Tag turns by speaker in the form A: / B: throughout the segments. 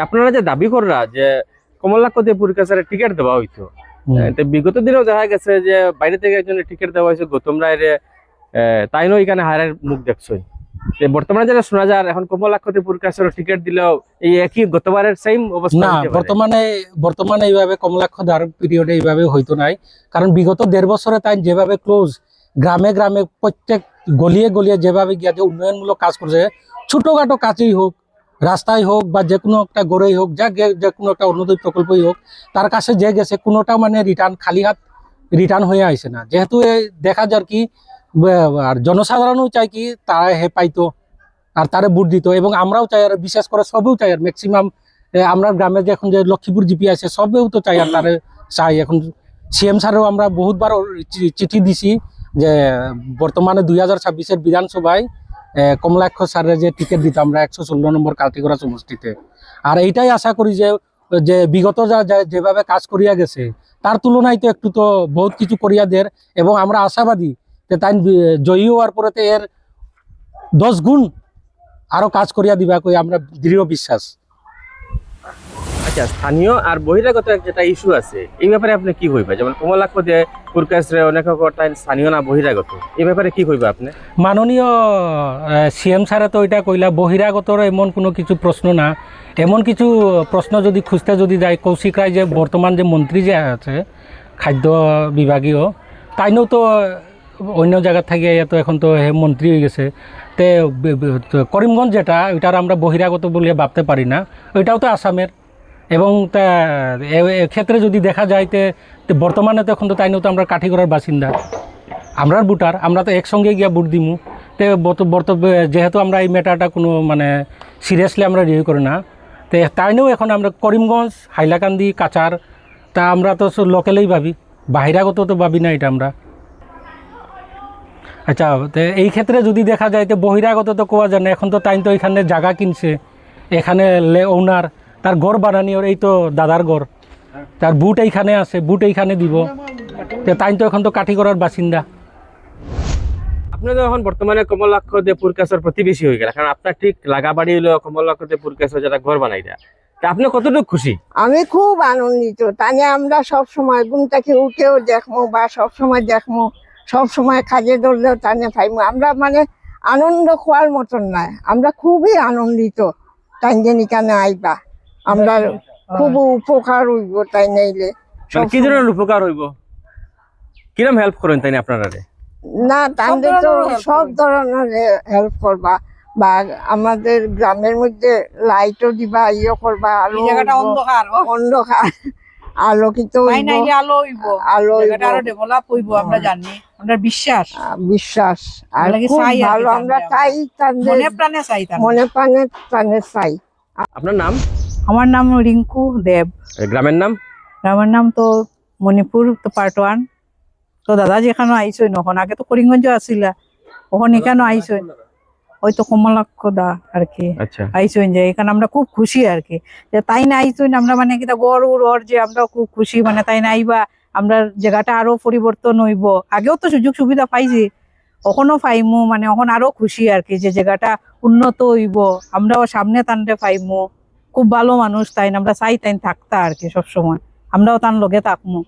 A: আপনারা যে দাবি কররা যে কমলাক্ষ দেবপুরকাচারের টিকিট দেওয়া হইতো, বিগত দিনেও দেখা গেছে যে বাইরে থেকে একজনের টিকিট দেওয়া হয়েছে গৌতম রায়ের, তাই নয় এখানে হারের মুখ দেখছই। বর্তমানে যেটা শোনা যায় এখন কমলাক্ষ দেবপুরকাচারের টিকিট দিলেও এই একই গতবারের সেম অবস্থা
B: না, বর্তমানে এইভাবে কমলাক্ষ দার পিরিয়ডে এইভাবে হইতো নাই। কারণ বিগত 1.5 বছরে তাই যেভাবে ক্লোজ গ্রামে গ্রামে প্রত্যেক গলিয়ে গলিয়ে যেভাবে গিয়ে যে উন্নয়নমূলক কাজ করছে, ছোটখাটো কাজেই হোক, রাস্তায় হোক বা যে কোনো একটা গড়েই হোক, যে কোনো একটা অন্যদয় প্রকল্পই হোক, তার কাছে যে গেছে কোনোটা মানে খালি হাত রিটার্ন হয়ে আসে না। যেহেতু দেখা যায় কি আর জনসাধারণও চাই কি তারা পাইতো আর তারে ভোট দিত, এবং আমরাও চাই, আর বিশেষ করে সবেও চাই, আর ম্যাক্সিমাম আমরা গ্রামে যে এখন যে লক্ষ্মীপুর জিপি আছে সবেও তো চাই, আর তারে চাই। এখন সিএম স্যারেও আমরা বহুতবার চিঠি দিছি যে বর্তমানে 2026-এর বিধানসভায় কমলাক্ষ স্যারের যে টিকিট দিত আমরা 116 নম্বর কালটিগড়া সমষ্টিতে। আর এইটাই আশা করি যে বিগত যেভাবে কাজ করিয়া গেছে তার তুলনায় তো একটু তো বহুত কিছু করিয়া দের, এবং আমরা আশাবাদী যে তাই জয়ী হওয়ার পরে এর 10 গুণ আরো কাজ করিয়া দিবা কই আমরা দৃঢ় বিশ্বাস।
A: আচ্ছা, স্থানীয় আর বহিরাগত যেটা ইস্যু আছে এই ব্যাপারে আপনি কি কইবা? যেমন কমলাক্ষ দেবপুরকাচারে অনেক স্থানীয় না বহিরাগত, এই ব্যাপারে কি কইবা আপনি?
B: মাননীয় সিএম স্যারে তো ওইটা কইলা, বহিরাগতর এমন কোনো কিছু প্রশ্ন না। এমন কিছু প্রশ্ন যদি খুঁজতে যদি যায়, কৌশিক রায় যে বর্তমান যে মন্ত্রী যে আছে খাদ্য বিভাগীয়, তাইনও তো অন্য জায়গা থেকে তো এখন তো মন্ত্রী হয়ে গেছে। তে করিমগঞ্জ যেটা ওইটার আমরা বহিরাগত বলে ভাবতে পারি না, ওইটাও তো আসামের। এবং তা ক্ষেত্রে যদি দেখা যায় তে বর্তমানে তো এখন তো তাইনও তো আমরা কাঠিগড়ার বাসিন্দা, আমরার ভোটার, আমরা তো একসঙ্গে গিয়া ভোট দিমু। তে যেহেতু আমরা এই ম্যাটারটা কোনো মানে সিরিয়াসলি আমরা রিভিউ করি না, তো তাইনেও এখন আমরা করিমগঞ্জ, হাইলাকান্দি, কাচার, তা আমরা তো লোকালেই ভাবি, বাহিরাগত তো ভাবি না এটা আমরা। আচ্ছা, তো এই ক্ষেত্রে যদি দেখা যায় তো বহিরাগত তো কোয়া যায় না। এখন তো তাই তো এখানে জায়গা কিনছে, এখানে ওনার তার ঘর বানানি, ওর এই তো দাদার ঘর, তার বুট এইখানে আছে, বুট এইখানে দিব। তো তাই তো এখন তো কাঠিগড়ার বাসিন্দা।
A: আপনি তো এখন বর্তমানে কমলাক্ষ দেবপুরকাচার প্রতিবেশী হয়ে গেল, কারণ আপনার ঠিক লাগাবাড়ি হলো কমলাক্ষ দেবপুরকাচার যেটা ঘর বানাইটা। তা আপনি কতটুকু খুশি?
C: আমি খুব আনন্দিত। তাই আমরা সব সময় ঘুম থেকে উঠেও দেখবো বা সব সময় দেখবো, সব সময় কাজে ধরলেও টানে পাইবো। আমরা মানে আনন্দ খোয়ার মতন নয়, আমরা খুবই আনন্দিত তাই এখানে আইবা। আমরা খুব উপকার হইব তাই নাইলে।
A: কি ধরনের উপকার হইব, কিরকম হেল্প করেন তাই আপনারা?
C: না, তাদের তো সব ধরনের হেল্প করবা, বা আমাদের গ্রামের মধ্যে লাইটও দিবা, ইয়ে করবা, আলো অন্ধকার আলোকিত
D: আমরা জানি, আমরা বিশ্বাস
C: আর খুব ভালো আমরা চাই, মনে প্রাণে চাই।
A: আপনার নাম?
D: আমার নাম রিঙ্কু দেব।
A: গ্রামের নাম?
D: গ্রামের নাম তো মণিপুর, তো পার্ট 1। তো দাদা যেখানে আইসই নখন, আগে তো করিমগঞ্জ আসিলা, ওখানে এখানে আইসই, ওই তো কমলাক্ষ দা আর কি আইসই, যে এখানে আমরা খুব খুশি আর কি, যে তাই না আইসই আমরা মানে কি গড় ওর যে আমরা খুব খুশি, মানে তাই না আইবা, আমরা জায়গাটা আরো পরিবর্তন হইব। আগেও তো সুযোগ সুবিধা পাইছি, ওখানো পাইমু, মানে ওখানে আরো খুশি আর কি, যে জায়গাটা উন্নত হইব, আমরাও সামনে টানতে পাইমু। খুব ভালো মানুষ, তাই আমরা চাই তাই থাকতা আর কি সবসময়, আমরাও তার লগে থাকমু।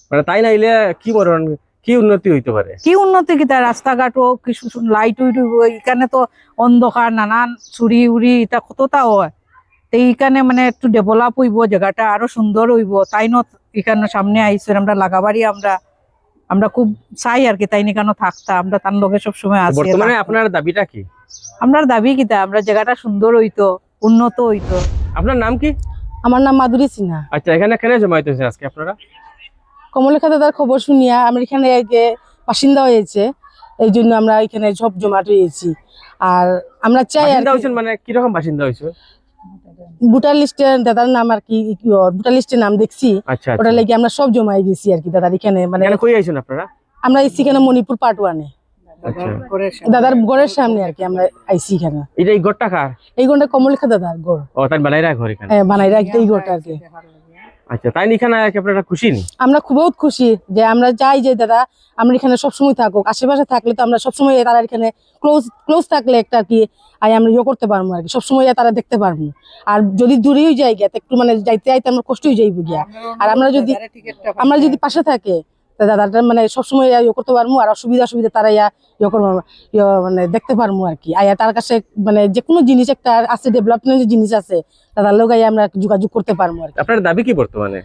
A: মানে তাই না আইলে কি বলেন, কি উন্নতি হইতে পারে?
D: কি উন্নতি, কি তার রাস্তাঘাট হোক, কিছু লাইট উইট, এখানে তো অন্ধকার, নানান চুরি উড়ি এটা কতটা হয়। তো এইখানে মানে একটু ডেভেলপ হইব, জায়গাটা আরো সুন্দর হইব, তাই ন এখানে সামনে আইসে আমরা লাগাবাড়ি, আমরা খুব চাই আর কি তাই এখানে থাকতা, আমরা তার লগে সবসময় আছি।
A: বর্তমানে আপনার দাবিটা কি?
D: আমরা দাবি কিতা, আমরা জায়গাটা সুন্দর হইতো, উন্নত হইতো।
A: আপনার নাম কি?
E: আমার নাম মাধুরী সিনহা।
A: আচ্ছা, এখানে কেন জমাইতেছেন আজকে আপনারা?
E: কমলাক্ষ দাদার খবর শুনিয়া আমরা এখানে বাসিন্দা হয়েছে, এই জন্য আমরা এখানে সব জমাট হয়েছি। আর আমরা চাই
A: মানে কিরকম বাসিন্দা হয়েছে?
E: ভোটার লিস্টে দাদার নাম আর কি, ভোটার লিস্টের নাম দেখছি, ওটা লেগে আমরা সব জমাই গেছি আর কি দাদার এখানে। মানে
A: কই আইছেন আপনারা?
E: আমরা এসছি এখানে মণিপুর পার্ট 1-এ, দাদার ঘরের সামনে আর কি আমরা আইছি এখানে।
A: এই ঘরটা কার?
E: এই ঘরটা কমলাক্ষ দাদার ঘর।
A: ও, তাই বানাই রাখ ঘর এখানে?
E: হ্যাঁ, বানাই রাখ এই ঘরটা আর কি।
A: আচ্ছা, তাই এখানে আপনারা খুশি নি?
E: আমরা খুব বহুত খুশি যে আমরা চাই যে দাদা আমরা এখানে সবসময় থাকুক, আশেপাশে থাকলে তো আমরা সবসময় তারা এখানে ক্লোজ থাকলে একটা কি আমরা ইয়ে করতে পারবো আর কি, সবসময় তারা দেখতে পারবো। আর যদি দূরেও যাই গিয়া একটু মানে যাইতে যাইতে আমরা কষ্টই যাইব গিয়া, আর আমরা যদি পাশে থাকে দাদাটা মানে সবসময় ইয়ে করতে পারবো, আর অসুবিধা তারা ইয়ে করবো, মানে দেখতে পারবো আর কি। তার কাছে মানে যে কোনো জিনিস একটা আছে, ডেভেলপমেন্ট যে জিনিস আছে দাদার লোক আমরা যোগাযোগ করতে পারবো আর কি।
A: আপনার দাবি কি বর্তমানে?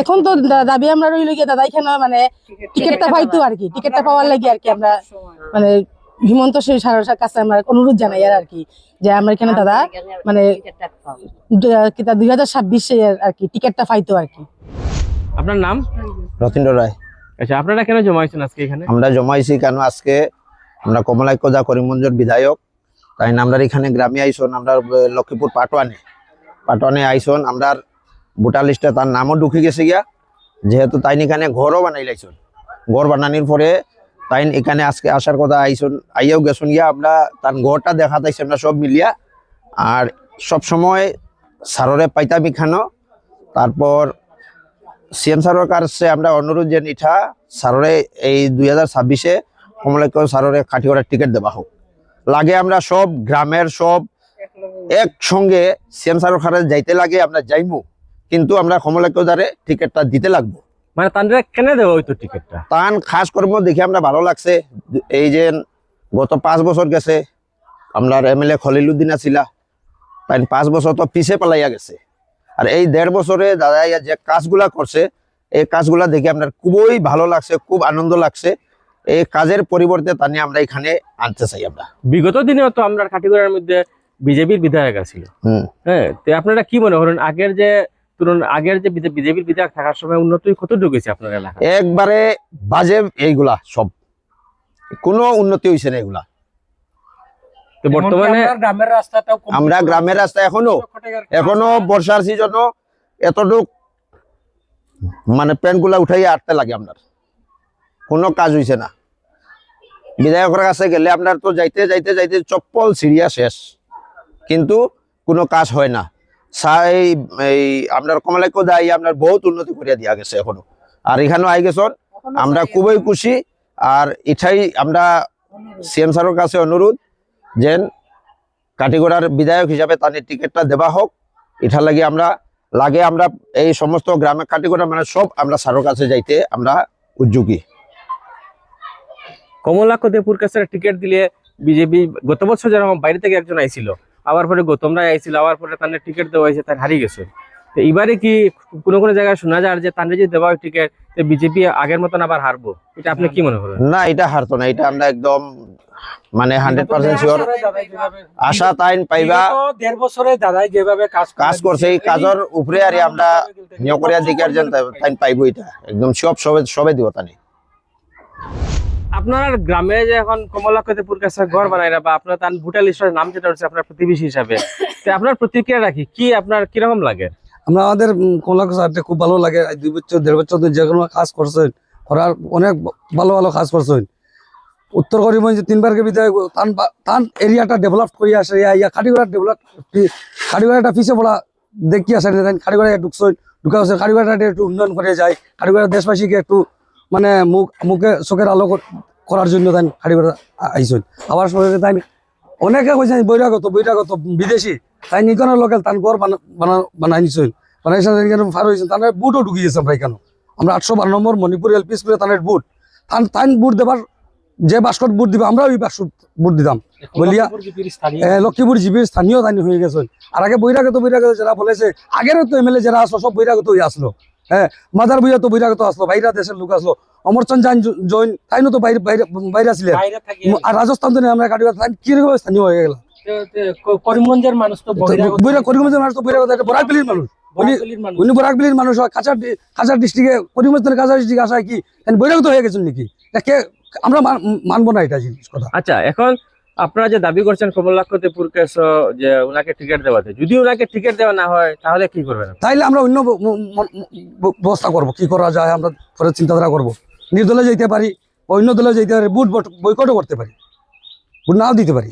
E: এখন তো দাবি আমরা রইল গিয়ে দাদা এখানে মানে টিকিটটা পাইতো আর কি, টিকিটটা পাওয়ার লাগে আর কি আমরা মানে হিমন্ত সারের কাছে আমরা অনুরোধ জানাই আর কি, যে আমরা এখানে দাদা মানে 2026 আর কি টিকিটটা পাইতো আর কি।
A: আপনার নাম?
F: রতীন্দ্র রায়।
A: আচ্ছা, আপনারা কেন জমাইছেন আজকে এখানে?
F: আমরা জমাইছি কেন আজকে, আমরা কমলাক্ষ দা করিমগঞ্জের বিধায়ক, তাই না আমরা এখানে গ্রামে আইসন, আমরা লক্ষ্মীপুর পাটোয়ানে আইসন, আমরা ভোটার লিস্টে তার নামও ঢুকে গেছে গিয়া, যেহেতু তাই এখানে ঘরও বানাই লাইছন, ঘর বানানোর পরে তাই এখানে আজকে আসার কথা আইসন, আইয়াও গেছন গিয়া, আমরা তার ঘরটা দেখা তাইছি আমরা সব মিলিয়া। আর সব সময় সাররে পাইতাম এখানেও। তারপর সিএম সারের কাছে আমরা অনুরোধ যে ইঠা সাররে এই 2026-এ কমলাক্ষ সাররে কাঠিগড়ার টিকিট দেওয়া হোক। লাগে আমরা সব গ্রামের সব একসঙ্গে সিএম সারের কাছে যাইতে লাগে, আমরা যাইমু, কিন্তু আমরা কমলাক্ষ দ্বারে টিকিটটা দিতে লাগবো।
A: মানে তানরা কেন দেওয়া হইতো টিকিটটা?
F: তান খাস কর্ম দেখে আমরা ভালো লাগছে। এই যে গত 5 বছর গেছে আমরা এমএলএ খলিলুদ্দিন আছিলা, তাই 5 বছর তো পিছে পালাইয়া গেছে। আর এই 1.5 বছরে দাদা যে কাজগুলা করছে, এই কাজগুলা দেখে আপনার খুবই ভালো লাগছে, খুব আনন্দ লাগছে। এই কাজের পরিবর্তে তানি আমরা এখানে আনতে চাই। আমরা
A: বিগত দিনেও তো আমরা কাঠিগড়ার মধ্যে বিজেপির বিধায়ক ছিল, হ্যাঁ, তো আপনারা কি মনে করেন আগের যে বিজেপির বিধায়ক থাকার সময় উন্নতি কতটুকু হয়েছে আপনার এলাকা?
F: একবারে বাজে, এইগুলা সব কোনো উন্নতি হয়েছে না এগুলা।
A: তো বর্তমানে
F: আমরা গ্রামের রাস্তা এখনো বর্ষার সিজনও এতটুক মানে প্যান্টগুলা উঠাইয়া আটতে লাগে, আপনার কোনো কাজ হইছে না। বিধায়কের কাছে গেলে আপনার তো যাইতে যাইতে যাইতে চপ্পল ছিড়িয়া শেষ, কিন্তু কোনো কাজ হয় না। এই আপনার কমলাক্ষ দায় আপনার বহুত উন্নতি করিয়া দিয়া গেছে এখনো, আর এখানেও আই গেছেন, আমরা খুবই খুশি। আর এটাই আমরা সিএম সারের কাছে অনুরোধ যেন কাঠিগড়ার বিধায়ক হিসাবে তাদের টিকিটটা দেওয়া হোক। এটা লাগে আমরা এই সমস্ত গ্রামে কাঠিগড়া মানে সব আমরা সারের কাছে যাইতে আমরা উদ্যোগী।
A: কমলাক্ষ দেপুর কাছে টিকিট দিলে বিজেপি গত বছর যেরকম বাইরে থেকে একজন আইছিল, আবার পরে গৌতমরাই আইছিল, আবার পরে তাদের টিকিট দেওয়া হয়েছে, তার হারিয়ে গেছে। তো এবারে কি কোনো জায়গায় শোনা যায় যে তাদের যদি দেওয়া হয় টিকিট, বিজেপি আগের মতন আবার হারবো? এটা আপনি কি মনে করেন?
F: না, এটা হারতো না, এটা আমরা একদম মানে 100% শিওর। আশা তাইন পাইবা
B: 1.5 বছরে দাদাই যেভাবে
F: কাজ করছে, এই কাজের উপরে আর আমরা নিয়োগরিয়া দিকার যেন তাইন পাইবো, এটা একদম সবে দিব তানি।
A: আপনার গ্রামে যে এখন কমলাক্ষ দেপুর কাছে ঘর বানাইরা বা আপনার তার ভোটার লিস্টের নাম যেটা হচ্ছে আপনার প্রতিবেশী হিসাবে, তো আপনার প্রতিক্রিয়া রাখি কি, আপনার কিরকম লাগে?
G: আমাদের কমলাক্ষ স্যারটা খুব ভালো লাগে। 2 বছর 1.5 বছর যে কোনো কাজ করছেন, করার অনেক ভালো কাজ করছেন। উত্তর করিমগঞ্জে 3 বারকে বিধায়ক তান এরিয়াটা ডেভেলপ করে আসে, কাঠিগড়াটা পিছিয়ে পড়া দেখি আসে, কাঠিগড়া ঢুকছেন, কাঠিগড়াটা একটু উন্নয়ন করে যায়, কাঠিগড়া দেশবাসীকে একটু মানে মুখে চোখের আলো করার জন্য তাই কাঠিগড়া আইসেন। আবার তাই অনেকে কইছেন বৈরাগত বিদেশি, তাই নিকনের লোকাল তান ঘর বানাই নিছেন, বানাইছেন ফার হয়েছেন, তাদের বুটও ঢুকিয়েছে। আমরা 812 নম্বর মণিপুর এলপি স্কুলে তাদের বুট তাই বুট দেবার যে বাস্কট বুট দিবে আমরা ওই বাস্কট বুট দিতাম বলিয়া লক্ষ্মীপুর জিবির স্থানীয় তাই হয়ে গেছেন। আর আগে বৈরাগত যারা বলেছে, আগের তো এমএলএ যারা আসলো সব বৈরাগত হয়ে আসলো। হ্যাঁ, মাদার বইয়া তো বৈরাগত আসলো, বাইরা দেশের লোক আসলো, অমরচন্দ জৈন তাইনও তো বাইরে আসলে। আর রাজস্থান তো আমরা কাটিবা কিরকম স্থানীয় হয়ে গেল।
B: করিমগঞ্জের মানুষ তো
G: করিমগঞ্জের মানুষ তো বৈরাগত, বরাকবিলির মানুষ, উনি বরাকবিলির মানুষ হয়। কাছাড় ডিস্ট্রিক্টে করিমগঞ্জের কাছাড় ডিস্ট্রিক্ট আসায় কি বৈরাগত হয়ে গেছেন নাকি? আমরা মানবো না এটা জিনিস কথা।
A: আচ্ছা, এখন আপনারা যে দাবি করছেন কমলাক্ষ দেপুর কাছে যে ওনাকে টিকিট দেওয়াতে, যদি ওনাকে টিকিট দেওয়া না হয় তাহলে কি করবেন?
G: তাইলে আমরা অন্য ব্যবস্থা করবো, কি করা যায় আমরা পরে চিন্তাধারা করবো। নির্দলে যেতে পারি, অন্য দলে যেতে পারি, বুট বয়কটও করতে পারি, বুট নাও দিতে পারি।